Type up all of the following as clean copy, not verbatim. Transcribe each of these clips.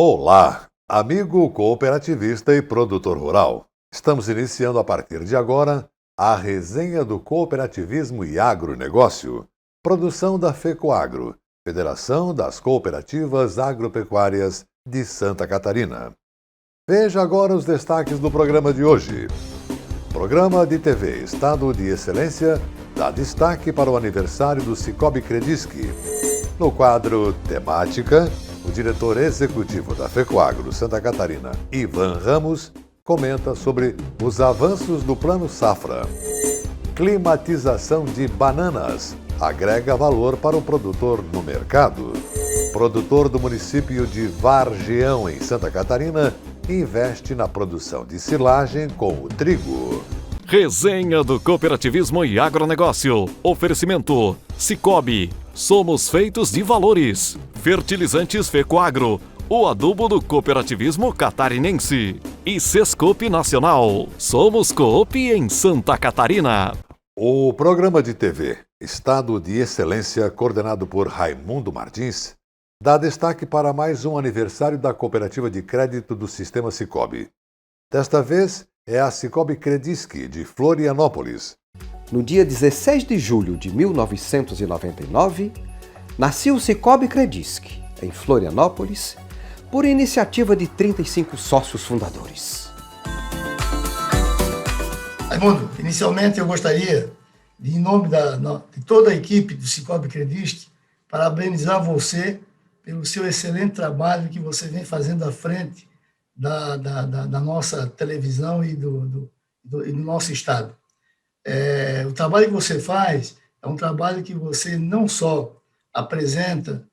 Olá, amigo cooperativista e produtor rural. Estamos iniciando a partir de agora a resenha do cooperativismo e agronegócio, produção da FECOAGRO, Federação das Cooperativas Agropecuárias de Santa Catarina. Veja agora os destaques do programa de hoje. Programa de TV Estado de Excelência dá destaque para o aniversário do Cicobi Credisc. No quadro Temática, o diretor executivo da FECOAGRO Santa Catarina, Ivan Ramos, comenta sobre os avanços do Plano Safra. Climatização de bananas agrega valor para o produtor no mercado. Produtor do município de Vargeão, em Santa Catarina, investe na produção de silagem com o trigo. Resenha do cooperativismo e agronegócio. Oferecimento Cicobi. Somos feitos de valores. Fertilizantes FECOAGRO, o adubo do cooperativismo catarinense. E Sescope Nacional. Somos Coop em Santa Catarina. O programa de TV Estado de Excelência, coordenado por Raimundo Martins, dá destaque para mais um aniversário da Cooperativa de Crédito do Sistema Cicobi. Desta vez é a Cicobi Credisc, de Florianópolis. No dia 16 de julho de 1999, nasceu o Cicobi Credisc, em Florianópolis, por iniciativa de 35 sócios fundadores. Raimundo, inicialmente eu gostaria, em nome de toda a equipe do Cicobi Credisc, parabenizar você pelo seu excelente trabalho que você vem fazendo à frente da nossa televisão e do nosso estado. O trabalho que você faz é um trabalho que você não só apresenta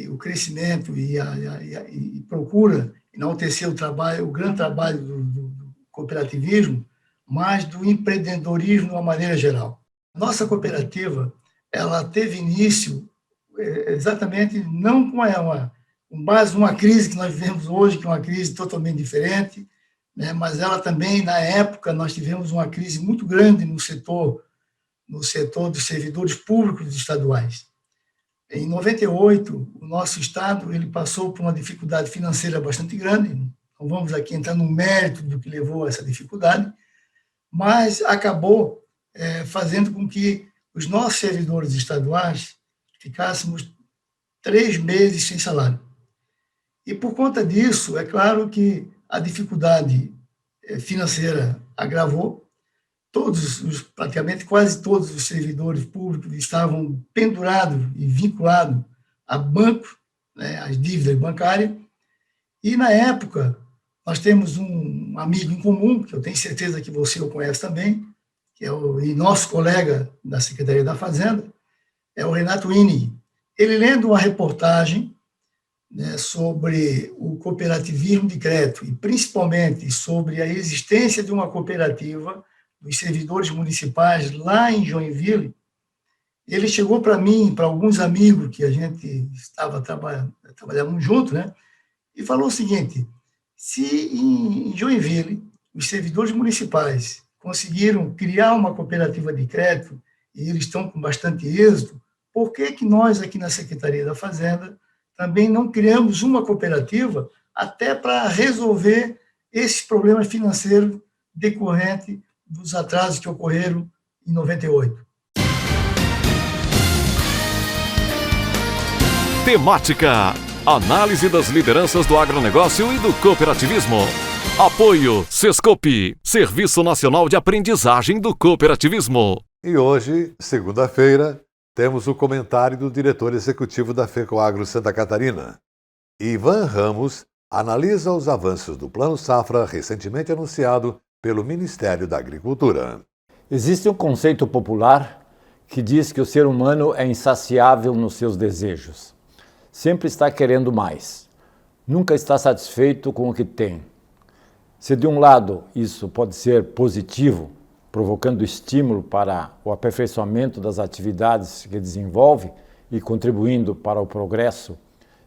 o crescimento e procura enaltecer o grande trabalho do cooperativismo, mas do empreendedorismo de uma maneira geral. Nossa cooperativa, ela teve início exatamente não com base numa crise que nós vivemos hoje, que é uma crise totalmente diferente, né? Mas ela também, na época, nós tivemos uma crise muito grande no setor dos servidores públicos estaduais. Em 98, o nosso estado ele passou por uma dificuldade financeira bastante grande, não vamos aqui entrar no mérito do que levou a essa dificuldade, mas acabou fazendo com que os nossos servidores estaduais ficássemos 3 meses sem salário. E por conta disso, é claro que a dificuldade financeira agravou. Praticamente quase todos os servidores públicos estavam pendurados e vinculados a banco, né, às dívidas bancárias. E, na época, nós temos um amigo em comum, que eu tenho certeza que você o conhece também, que é e nosso colega da Secretaria da Fazenda, é o Renato Inig. Ele, lendo uma reportagem, né, sobre o cooperativismo de crédito e principalmente sobre a existência de uma cooperativa dos servidores municipais lá em Joinville, ele chegou para mim, para alguns amigos que a gente estava trabalhando junto, né, e falou o seguinte: se em Joinville os servidores municipais conseguiram criar uma cooperativa de crédito e eles estão com bastante êxito, por que nós aqui na Secretaria da Fazenda também não criamos uma cooperativa até para resolver esses problemas financeiros decorrentes dos atrasos que ocorreram em 98? Temática: análise das lideranças do agronegócio e do cooperativismo. Apoio Sescope, Serviço Nacional de Aprendizagem do Cooperativismo. E hoje, segunda-feira, temos o comentário do diretor executivo da FECOAGRO Santa Catarina. Ivan Ramos analisa os avanços do Plano Safra recentemente anunciado pelo Ministério da Agricultura. Existe um conceito popular que diz que o ser humano é insaciável nos seus desejos. Sempre está querendo mais. Nunca está satisfeito com o que tem. Se de um lado isso pode ser positivo, provocando estímulo para o aperfeiçoamento das atividades que desenvolve e contribuindo para o progresso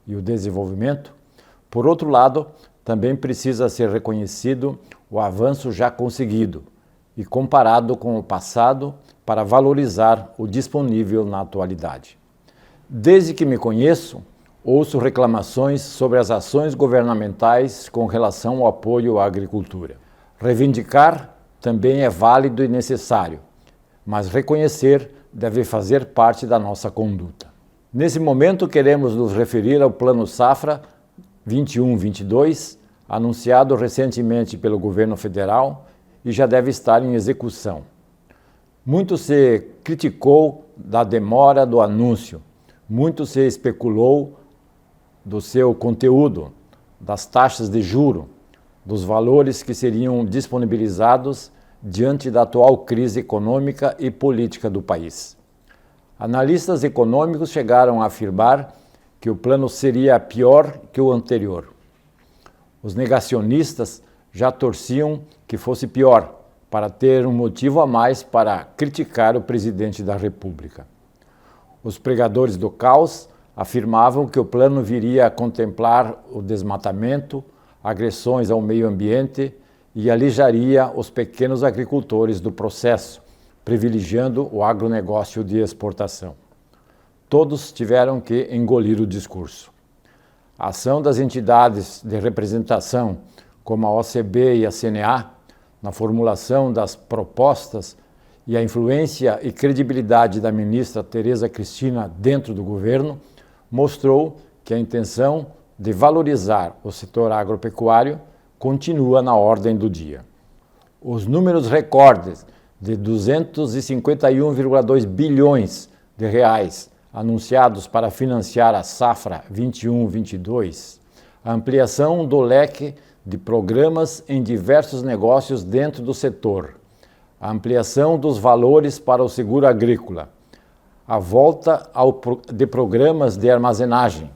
e o desenvolvimento, por outro lado, também precisa ser reconhecido o avanço já conseguido e comparado com o passado para valorizar o disponível na atualidade. Desde que me conheço, ouço reclamações sobre as ações governamentais com relação ao apoio à agricultura. Reivindicar também é válido e necessário, mas reconhecer deve fazer parte da nossa conduta. Nesse momento, queremos nos referir ao Plano Safra 21-22, anunciado recentemente pelo governo federal e já deve estar em execução. Muito se criticou da demora do anúncio, muito se especulou do seu conteúdo, das taxas de juro, dos valores que seriam disponibilizados diante da atual crise econômica e política do país. Analistas econômicos chegaram a afirmar que o plano seria pior que o anterior. Os negacionistas já torciam que fosse pior, para ter um motivo a mais para criticar o presidente da República. Os pregadores do caos afirmavam que o plano viria a contemplar o desmatamento, agressões ao meio ambiente e alijaria os pequenos agricultores do processo, privilegiando o agronegócio de exportação. Todos tiveram que engolir o discurso. A ação das entidades de representação, como a OCB e a CNA, na formulação das propostas e a influência e credibilidade da ministra Tereza Cristina dentro do governo, mostrou que a intenção de valorizar o setor agropecuário continua na ordem do dia. Os números recordes de 251,2 bilhões de reais anunciados para financiar a safra 21-22, a ampliação do leque de programas em diversos negócios dentro do setor, a ampliação dos valores para o seguro agrícola, a volta de programas de armazenagem,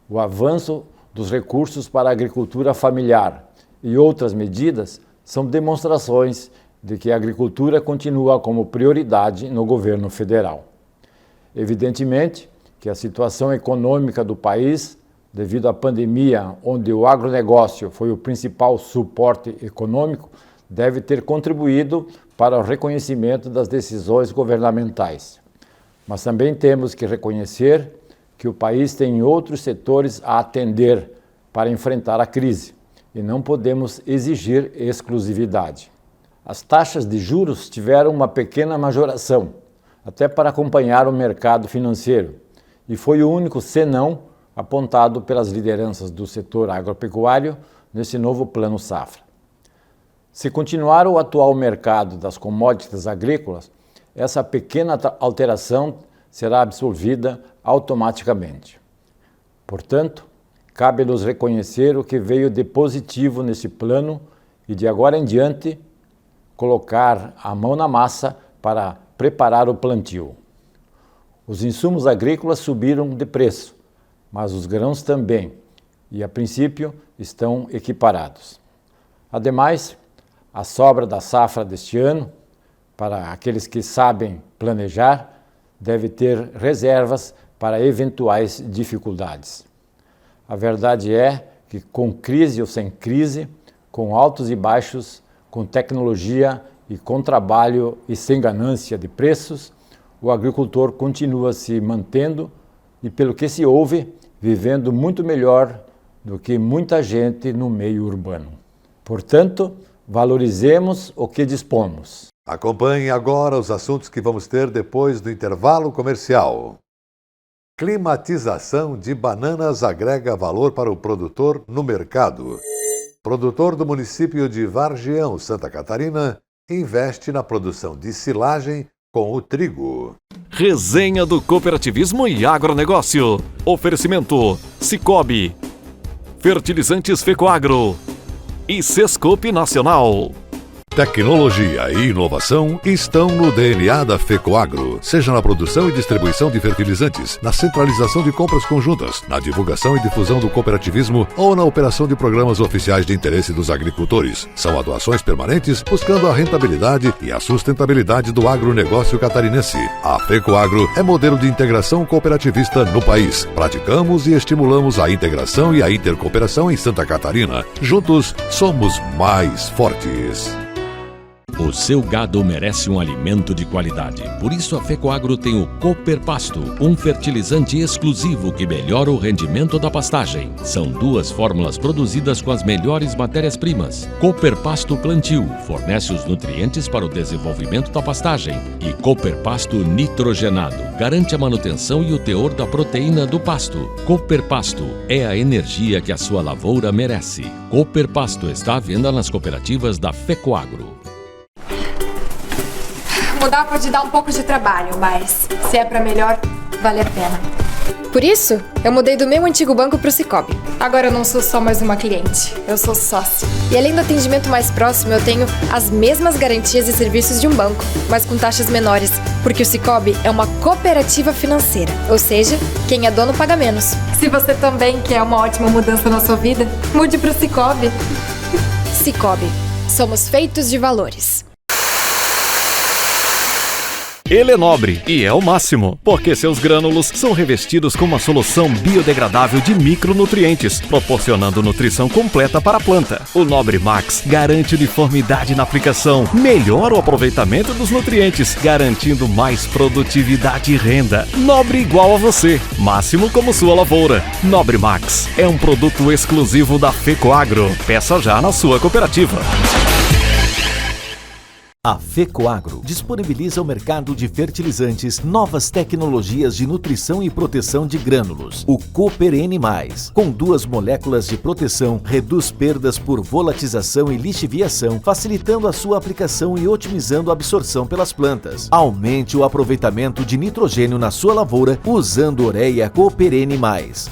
o avanço dos recursos para a agricultura familiar e outras medidas são demonstrações de que a agricultura continua como prioridade no governo federal. Evidentemente que a situação econômica do país, devido à pandemia, onde o agronegócio foi o principal suporte econômico, deve ter contribuído para o reconhecimento das decisões governamentais. Mas também temos que reconhecer que o país tem outros setores a atender para enfrentar a crise e não podemos exigir exclusividade. As taxas de juros tiveram uma pequena majoração, até para acompanhar o mercado financeiro, e foi o único senão apontado pelas lideranças do setor agropecuário nesse novo Plano Safra. Se continuar o atual mercado das commodities agrícolas, essa pequena alteração será absorvida automaticamente. Portanto, cabe-nos reconhecer o que veio de positivo nesse plano e, de agora em diante, colocar a mão na massa para preparar o plantio. Os insumos agrícolas subiram de preço, mas os grãos também, e a princípio estão equiparados. Ademais, a sobra da safra deste ano, para aqueles que sabem planejar, deve ter reservas para eventuais dificuldades. A verdade é que, com crise ou sem crise, com altos e baixos, com tecnologia e com trabalho e sem ganância de preços, o agricultor continua se mantendo e, pelo que se ouve, vivendo muito melhor do que muita gente no meio urbano. Portanto, valorizemos o que dispomos. Acompanhe agora os assuntos que vamos ter depois do intervalo comercial. Climatização de bananas agrega valor para o produtor no mercado. Produtor do município de Vargião, Santa Catarina, investe na produção de silagem com o trigo. Resenha do Cooperativismo e Agronegócio. Oferecimento: Cicobi, Fertilizantes Fecoagro e Sescope Nacional. Tecnologia e inovação estão no DNA da Fecoagro, seja na produção e distribuição de fertilizantes, na centralização de compras conjuntas, na divulgação e difusão do cooperativismo ou na operação de programas oficiais de interesse dos agricultores. São atuações permanentes buscando a rentabilidade e a sustentabilidade do agronegócio catarinense. A Fecoagro é modelo de integração cooperativista no país. Praticamos e estimulamos a integração e a intercooperação em Santa Catarina. Juntos, somos mais fortes. O seu gado merece um alimento de qualidade. Por isso a Fecoagro tem o Cooper Pasto, um fertilizante exclusivo que melhora o rendimento da pastagem. São 2 fórmulas produzidas com as melhores matérias-primas. Cooper Pasto Plantio fornece os nutrientes para o desenvolvimento da pastagem. E Cooper Pasto Nitrogenado garante a manutenção e o teor da proteína do pasto. Cooper Pasto é a energia que a sua lavoura merece. Cooper Pasto está à venda nas cooperativas da Fecoagro. Mudar pode dar um pouco de trabalho, mas se é pra melhor, vale a pena. Por isso, eu mudei do meu antigo banco pro Sicoob. Agora eu não sou só mais uma cliente, eu sou sócio. E além do atendimento mais próximo, eu tenho as mesmas garantias e serviços de um banco, mas com taxas menores, porque o Sicoob é uma cooperativa financeira, ou seja, quem é dono paga menos. Se você também quer uma ótima mudança na sua vida, mude pro Sicoob. Sicoob, somos feitos de valores. Ele é nobre e é o máximo, porque seus grânulos são revestidos com uma solução biodegradável de micronutrientes, proporcionando nutrição completa para a planta. O Nobre Max garante uniformidade na aplicação, melhora o aproveitamento dos nutrientes, garantindo mais produtividade e renda. Nobre igual a você, máximo como sua lavoura. Nobre Max é um produto exclusivo da Fecoagro. Peça já na sua cooperativa. A Fecoagro disponibiliza ao mercado de fertilizantes novas tecnologias de nutrição e proteção de grânulos. O Cooper N+, com 2 moléculas de proteção, reduz perdas por volatização e lixiviação, facilitando a sua aplicação e otimizando a absorção pelas plantas. Aumente o aproveitamento de nitrogênio na sua lavoura usando Ureia Cooper N+,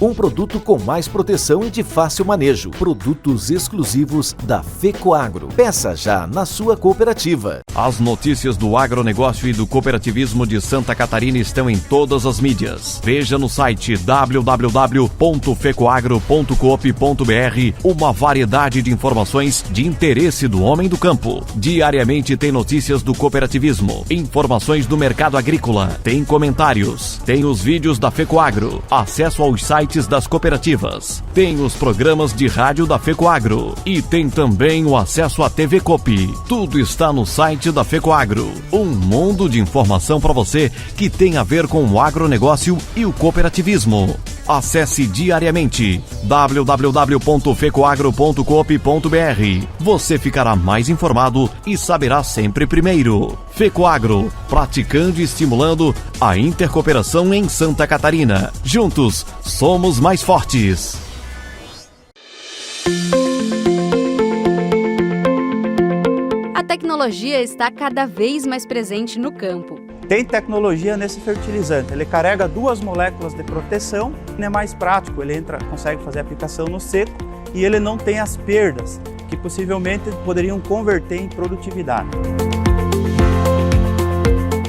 um produto com mais proteção e de fácil manejo. Produtos exclusivos da Fecoagro. Peça já na sua cooperativa. As notícias do agronegócio e do cooperativismo de Santa Catarina estão em todas as mídias. Veja no site www.fecoagro.coop.br uma variedade de informações de interesse do homem do campo. Diariamente tem notícias do cooperativismo, informações do mercado agrícola, tem comentários, tem os vídeos da Fecoagro, acesso aos sites das cooperativas, tem os programas de rádio da Fecoagro e tem também o acesso à TV Coop. Tudo está no site da Fecoagro. Um mundo de informação para você que tem a ver com o agronegócio e o cooperativismo. Acesse diariamente www.fecoagro.coop.br. Você ficará mais informado e saberá sempre primeiro. Fecoagro, praticando e estimulando a intercooperação em Santa Catarina. Juntos, somos mais fortes. A tecnologia está cada vez mais presente no campo. Tem tecnologia nesse fertilizante, ele carrega 2 moléculas de proteção, é mais prático, ele consegue fazer a aplicação no seco e ele não tem as perdas que possivelmente poderiam converter em produtividade.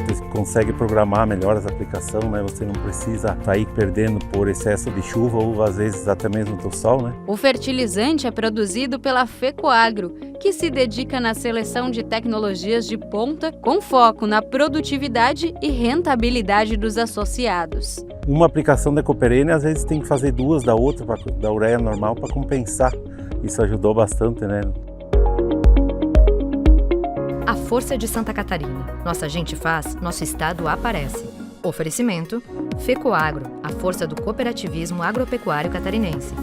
Você consegue programar melhor as aplicações, né? Você não precisa sair perdendo por excesso de chuva ou às vezes até mesmo do sol, né? O fertilizante é produzido pela Fecoagro, que se dedica na seleção de tecnologias de ponta com foco na produtividade e rentabilidade dos associados. Uma aplicação da Cooper N, às vezes tem que fazer 2 da outra, da ureia normal, para compensar. Isso ajudou bastante, né? A força de Santa Catarina. Nossa gente faz, nosso estado aparece. Oferecimento: Fecoagro, a força do cooperativismo agropecuário catarinense.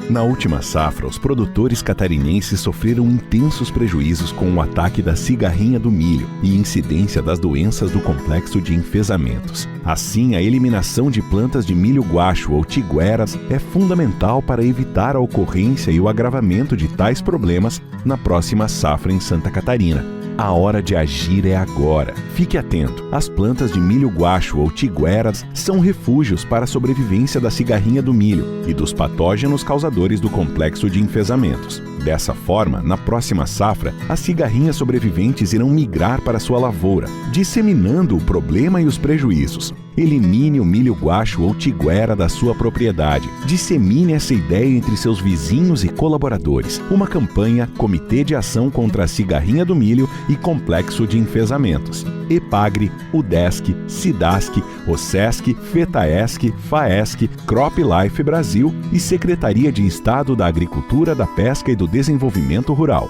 Na última safra, os produtores catarinenses sofreram intensos prejuízos com o ataque da cigarrinha do milho e incidência das doenças do complexo de enfezamentos. Assim, a eliminação de plantas de milho guacho ou tigueras é fundamental para evitar a ocorrência e o agravamento de tais problemas na próxima safra em Santa Catarina. A hora de agir é agora. Fique atento. As plantas de milho guacho ou tigueras são refúgios para a sobrevivência da cigarrinha do milho e dos patógenos causadores do complexo de enfezamentos. Dessa forma, na próxima safra, as cigarrinhas sobreviventes irão migrar para sua lavoura, disseminando o problema e os prejuízos. Elimine o milho guacho ou tiguera da sua propriedade. Dissemine essa ideia entre seus vizinhos e colaboradores. Uma campanha Comitê de Ação contra a Cigarrinha do Milho e Complexo de Enfesamentos. EPAGRE, UDESC, SIDASC, OSESC, FETAESC, FAESC, CropLife Brasil e Secretaria de Estado da Agricultura, da Pesca e do Desenvolvimento Rural.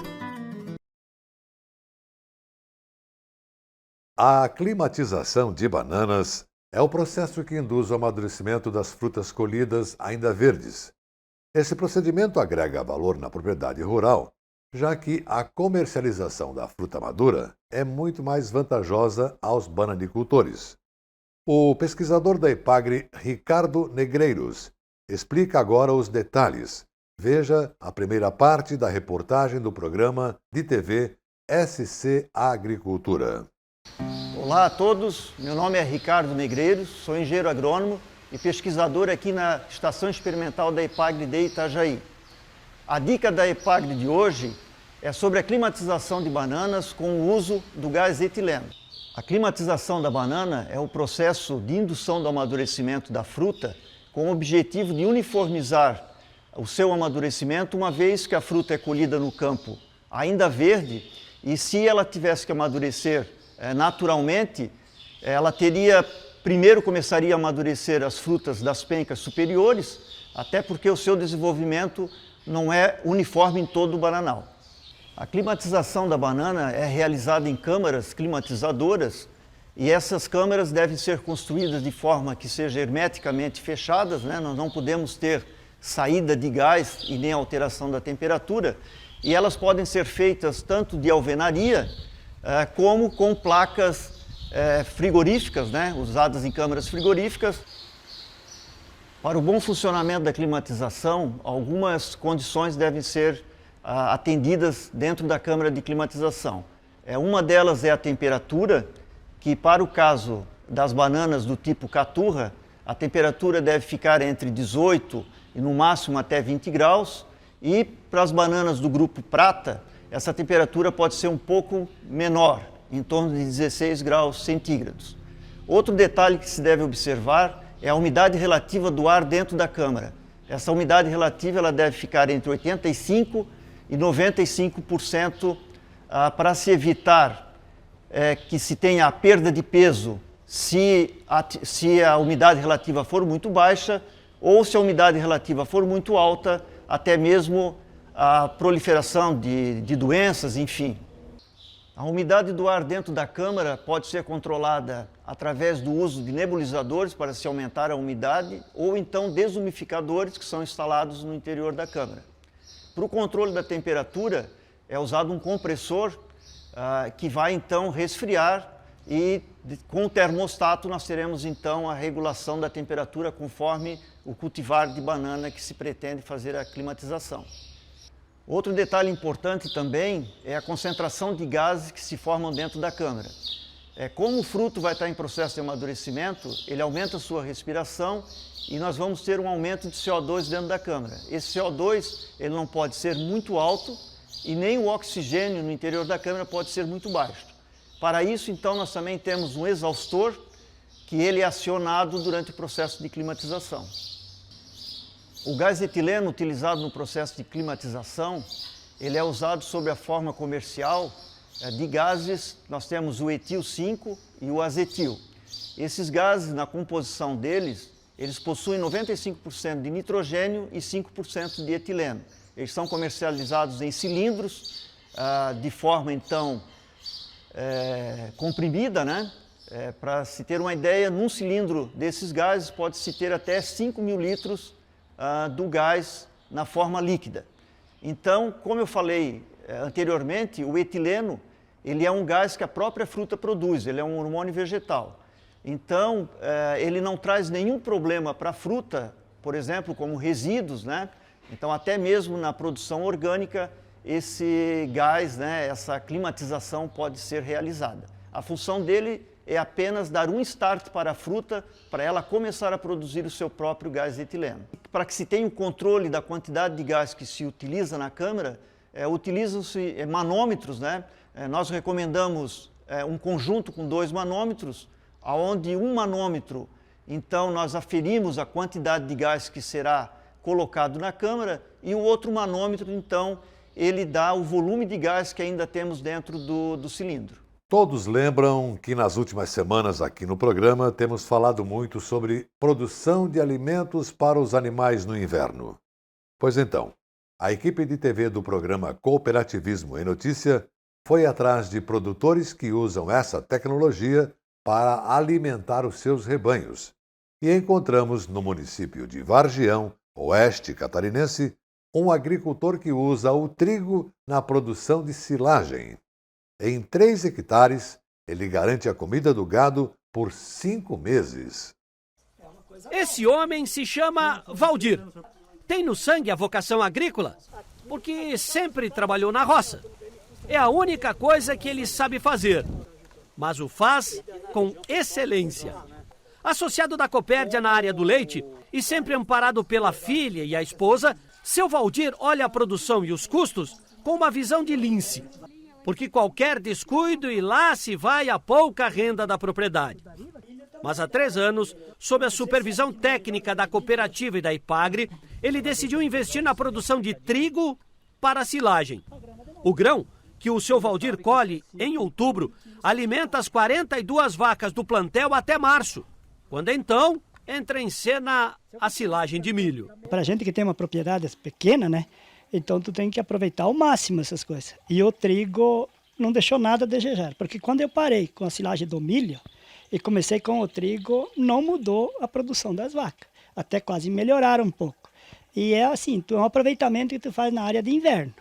A aclimatização de bananas é o processo que induz o amadurecimento das frutas colhidas ainda verdes. Esse procedimento agrega valor na propriedade rural, já que a comercialização da fruta madura é muito mais vantajosa aos bananicultores. O pesquisador da EPAGRE, Ricardo Negreiros, explica agora os detalhes. Veja a primeira parte da reportagem do programa de TV SC Agricultura. Olá a todos, meu nome é Ricardo Negreiros, sou engenheiro agrônomo e pesquisador aqui na Estação Experimental da EPAGRE de Itajaí. A dica da EPAGRE de hoje é sobre a climatização de bananas com o uso do gás etileno. A climatização da banana é o processo de indução do amadurecimento da fruta com o objetivo de uniformizar o seu amadurecimento, uma vez que a fruta é colhida no campo ainda verde e se ela tivesse que amadurecer naturalmente, ela primeiro começaria a amadurecer as frutas das pencas superiores, até porque o seu desenvolvimento não é uniforme em todo o bananal. A climatização da banana é realizada em câmaras climatizadoras e essas câmaras devem ser construídas de forma que sejam hermeticamente fechadas, né? Nós não podemos ter saída de gás e nem alteração da temperatura, e elas podem ser feitas tanto de alvenaria como com placas frigoríficas, né, usadas em câmaras frigoríficas. Para o bom funcionamento da climatização, algumas condições devem ser atendidas dentro da câmara de climatização. Uma delas é a temperatura, que para o caso das bananas do tipo caturra, a temperatura deve ficar entre 18 e no máximo até 20 graus, e para as bananas do grupo prata, essa temperatura pode ser um pouco menor, em torno de 16 graus centígrados. Outro detalhe que se deve observar é a umidade relativa do ar dentro da câmara. Essa umidade relativa ela deve ficar entre 85% e 95% para se evitar que se tenha a perda de peso se a umidade relativa for muito baixa ou se a umidade relativa for muito alta, até mesmo a proliferação de doenças, enfim. A umidade do ar dentro da câmara pode ser controlada através do uso de nebulizadores para se aumentar a umidade ou então desumificadores que são instalados no interior da câmara. Para o controle da temperatura é usado um compressor que vai então resfriar e com o termostato nós teremos então a regulação da temperatura conforme o cultivar de banana que se pretende fazer a climatização. Outro detalhe importante também é a concentração de gases que se formam dentro da câmara. Como o fruto vai estar em processo de amadurecimento, ele aumenta a sua respiração e nós vamos ter um aumento de CO2 dentro da câmara. Esse CO2 ele não pode ser muito alto e nem o oxigênio no interior da câmara pode ser muito baixo. Para isso, então, nós também temos um exaustor que ele é acionado durante o processo de climatização. O gás etileno utilizado no processo de climatização, ele é usado sob a forma comercial de gases. Nós temos o etil 5 e o azetil. Esses gases, na composição deles, eles possuem 95% de nitrogênio e 5% de etileno. Eles são comercializados em cilindros, de forma, então, comprimida, né? Para se ter uma ideia, num cilindro desses gases pode-se ter até 5.000 litros do gás na forma líquida. Então, como eu falei anteriormente, o etileno ele é um gás que a própria fruta produz, ele é um hormônio vegetal. Então, ele não traz nenhum problema para a fruta, por exemplo, como resíduos, né? Então, até mesmo na produção orgânica, esse gás, né, essa climatização pode ser realizada. A função dele é apenas dar um start para a fruta, para ela começar a produzir o seu próprio gás etileno. Para que se tenha o controle da quantidade de gás que se utiliza na câmara, utilizam-se manômetros, né? Nós recomendamos um conjunto com 2 manômetros, onde um manômetro, então, nós aferimos a quantidade de gás que será colocado na câmara e o outro manômetro, então, ele dá o volume de gás que ainda temos dentro do cilindro. Todos lembram que nas últimas semanas aqui no programa temos falado muito sobre produção de alimentos para os animais no inverno. Pois então, a equipe de TV do programa Cooperativismo em Notícia foi atrás de produtores que usam essa tecnologia para alimentar os seus rebanhos. E encontramos no município de Vargião, oeste catarinense, um agricultor que usa o trigo na produção de silagem. Em 3 hectares, ele garante a comida do gado por 5 meses. Esse homem se chama Valdir. Tem no sangue a vocação agrícola, porque sempre trabalhou na roça. É a única coisa que ele sabe fazer, mas o faz com excelência. Associado da Copérdia na área do leite e sempre amparado pela filha e a esposa, seu Valdir olha a produção e os custos com uma visão de lince, porque qualquer descuido e lá se vai a pouca renda da propriedade. Mas há 3 anos, sob a supervisão técnica da cooperativa e da Ipagre, ele decidiu investir na produção de trigo para silagem. O grão, que o seu Valdir colhe em outubro, alimenta as 42 vacas do plantel até março, quando então entra em cena a silagem de milho. Para a gente que tem uma propriedade pequena, né? Então tu tem que aproveitar ao máximo essas coisas. E o trigo não deixou nada a desejar, porque quando eu parei com a silagem do milho e comecei com o trigo, não mudou a produção das vacas, até quase melhoraram um pouco. E é assim, é um aproveitamento que tu faz na área de inverno.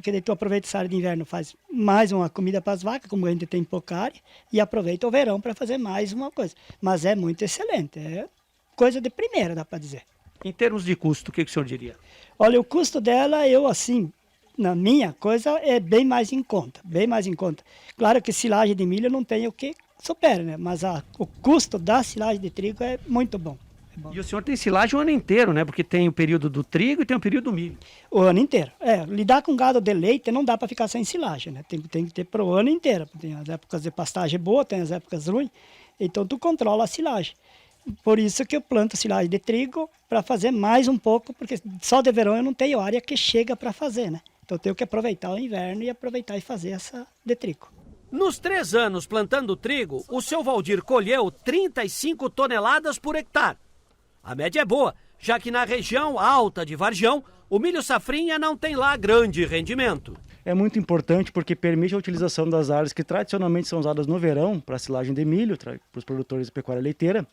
Que daí tu aproveita essa área de inverno, faz mais uma comida para as vacas, como a gente tem pouca área, e aproveita o verão para fazer mais uma coisa. Mas é muito excelente, é coisa de primeira, dá para dizer. Em termos de custo, o que o senhor diria? Olha, o custo dela, eu assim, na minha coisa, é bem mais em conta, bem mais em conta. Claro que silagem de milho não tem o que supera, né? Mas o custo da silagem de trigo é muito bom. E o senhor tem silagem o ano inteiro, né? Porque tem o período do trigo e tem o período do milho. O ano inteiro. Lidar com gado de leite não dá para ficar sem silagem, né? Tem que ter para o ano inteiro. Tem as épocas de pastagem boa, tem as épocas ruins. Então tu controla a silagem. Por isso que eu planto silagem de trigo para fazer mais um pouco, porque só de verão eu não tenho área que chega para fazer, né? Então eu tenho que aproveitar o inverno e aproveitar e fazer essa de trigo. Nos 3 anos plantando trigo, o seu Valdir colheu 35 toneladas por hectare. A média é boa, já que na região alta de Vargião, o milho safrinha não tem lá grande rendimento. É muito importante porque permite a utilização das áreas que tradicionalmente são usadas no verão para silagem de milho, para os produtores de pecuária leiteira,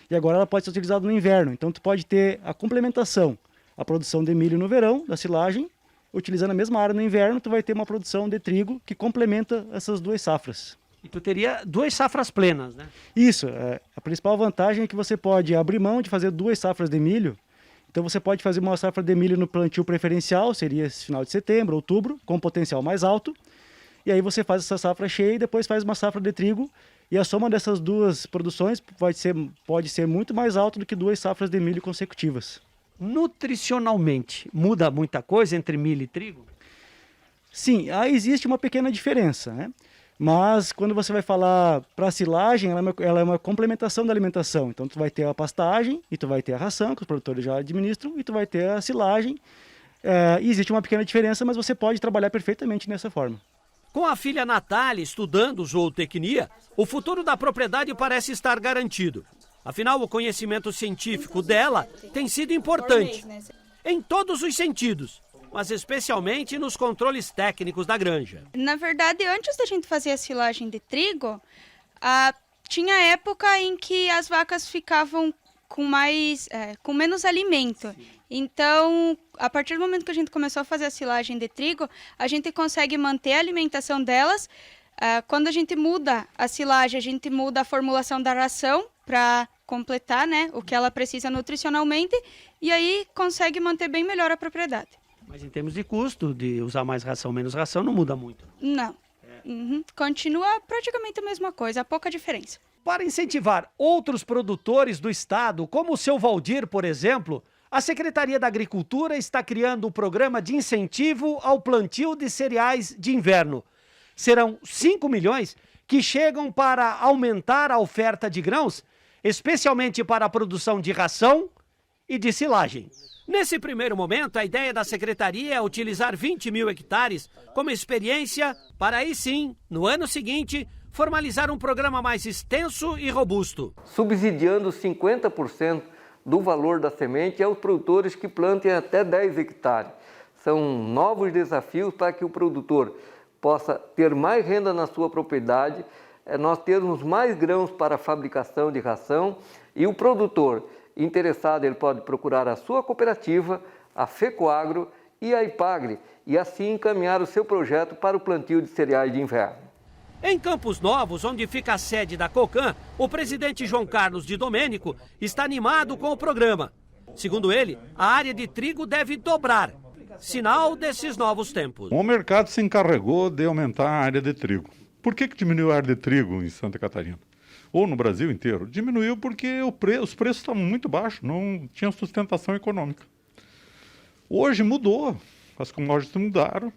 e agora ela pode ser utilizada no inverno. Então tu pode ter a complementação, a produção de milho no verão, da silagem, utilizando a mesma área no inverno, tu vai ter uma produção de trigo que complementa essas 2 safras. E tu teria 2 safras plenas, né? Isso. A principal vantagem é que você pode abrir mão de fazer 2 safras de milho. Então você pode fazer uma safra de milho no plantio preferencial, seria esse final de setembro, outubro, com potencial mais alto. E aí você faz essa safra cheia e depois faz uma safra de trigo. E a soma dessas 2 produções pode ser muito mais alta do que 2 safras de milho consecutivas. Nutricionalmente, muda muita coisa entre milho e trigo? Sim, aí existe uma pequena diferença, né? Mas quando você vai falar para silagem, ela é uma complementação da alimentação. Então tu vai ter a pastagem e tu vai ter a ração, que os produtores já administram, e tu vai ter a silagem. E existe uma pequena diferença, mas você pode trabalhar perfeitamente nessa forma. Com a filha Natália estudando zootecnia, o futuro da propriedade parece estar garantido. Afinal, o conhecimento científico dela tem sido importante, em todos os sentidos, mas especialmente nos controles técnicos da granja. Na verdade, antes da gente fazer a silagem de trigo, tinha época em que as vacas ficavam com menos alimento. Sim. Então, a partir do momento que a gente começou a fazer a silagem de trigo, a gente consegue manter a alimentação delas. Quando a gente muda a silagem, a gente muda a formulação da ração para completar, né, o que ela precisa nutricionalmente, e aí consegue manter bem melhor a propriedade. Mas em termos de custo, de usar mais ração, menos ração, não muda muito? Não. Continua praticamente a mesma coisa, há pouca diferença. Para incentivar outros produtores do estado, como o seu Valdir, por exemplo, A Secretaria da Agricultura está criando um programa de incentivo ao plantio de cereais de inverno. Serão 5 milhões que chegam para aumentar a oferta de grãos, especialmente para a produção de ração e de silagem. Nesse primeiro momento, a ideia da Secretaria é utilizar 20 mil hectares como experiência para aí sim, no ano seguinte, formalizar um programa mais extenso e robusto. Subsidiando 50% do valor da semente aos produtores que plantem até 10 hectares. São novos desafios para que o produtor possa ter mais renda na sua propriedade, nós termos mais grãos para a fabricação de ração e o produtor interessado ele pode procurar a sua cooperativa, a FECOAGRO e a IPAGRE e assim encaminhar o seu projeto para o plantio de cereais de inverno. Em Campos Novos, onde fica a sede da COCAN, o presidente João Carlos de Domênico está animado com o programa. Segundo ele, a área de trigo deve dobrar, sinal desses novos tempos. O mercado se encarregou de aumentar a área de trigo. Por que diminuiu a área de trigo em Santa Catarina? Ou no Brasil inteiro? Diminuiu porque os preços estavam muito baixos, não tinha sustentação econômica. Hoje mudou, as commodities mudaram,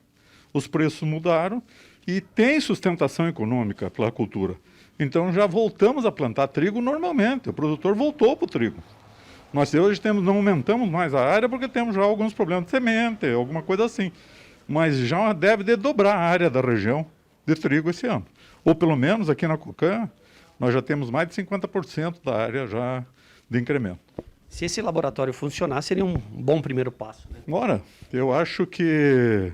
os preços mudaram e tem sustentação econômica pela cultura. Então já voltamos a plantar trigo normalmente, o produtor voltou para o trigo. Nós hoje não aumentamos mais a área porque temos já alguns problemas de semente, alguma coisa assim. Mas já deve de dobrar a área da região de trigo esse ano. Ou pelo menos aqui na COCAN, nós já temos mais de 50% da área já de incremento. Se esse laboratório funcionar, seria um bom primeiro passo, né? Ora, eu acho que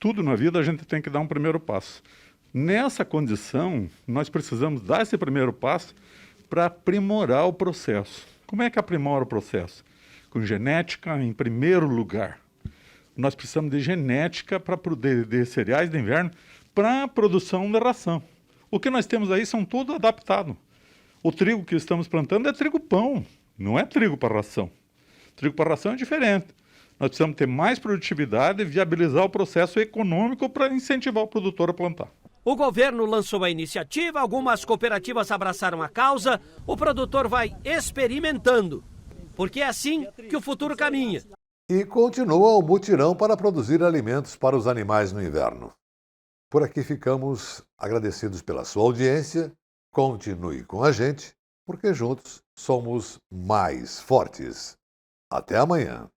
tudo na vida a gente tem que dar um primeiro passo. Nessa condição, nós precisamos dar esse primeiro passo para aprimorar o processo. Como é que aprimora o processo? Com genética em primeiro lugar. Nós precisamos de genética de cereais de inverno para a produção de ração. O que nós temos aí são tudo adaptado. O trigo que estamos plantando é trigo pão, não é trigo para ração. Trigo para ração é diferente. Nós precisamos ter mais produtividade e viabilizar o processo econômico para incentivar o produtor a plantar. O governo lançou a iniciativa, algumas cooperativas abraçaram a causa, o produtor vai experimentando, porque é assim que o futuro caminha. E continua o mutirão para produzir alimentos para os animais no inverno. Por aqui ficamos agradecidos pela sua audiência. Continue com a gente, porque juntos somos mais fortes. Até amanhã.